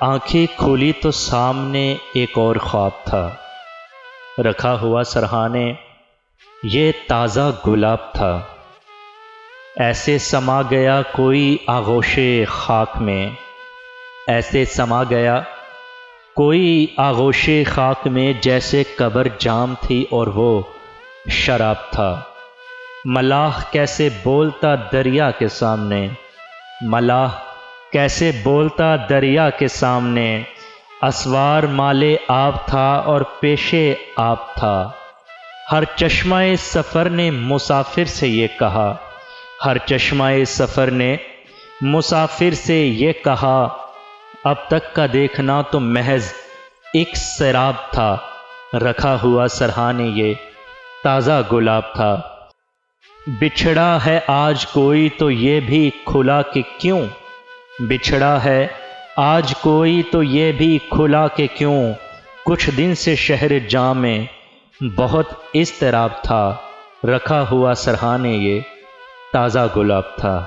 آنکھیں کھولی تو سامنے ایک اور خواب تھا، رکھا ہوا سرہانے یہ تازہ گلاب تھا۔ ایسے سما گیا کوئی آغوش خاک میں، ایسے سما گیا کوئی آغوش خاک میں، جیسے قبر جام تھی اور وہ شراب تھا۔ ملاح کیسے بولتا دریا کے سامنے، ملاح کیسے بولتا دریا کے سامنے، اسوار مالے آب تھا اور پیشے آب تھا۔ ہر چشمہ سفر نے مسافر سے یہ کہا، ہر چشمہ سفر نے مسافر سے یہ کہا، اب تک کا دیکھنا تو محض ایک سراب تھا، رکھا ہوا سرہانے یہ تازہ گلاب تھا۔ بچھڑا ہے آج کوئی تو یہ بھی کھلا کہ کیوں، بچھڑا ہے آج کوئی تو یہ بھی کھلا کہ کیوں، کچھ دن سے شہر جاں میں بہت اضطراب تھا، رکھا ہوا سرہانے یہ تازہ گلاب تھا۔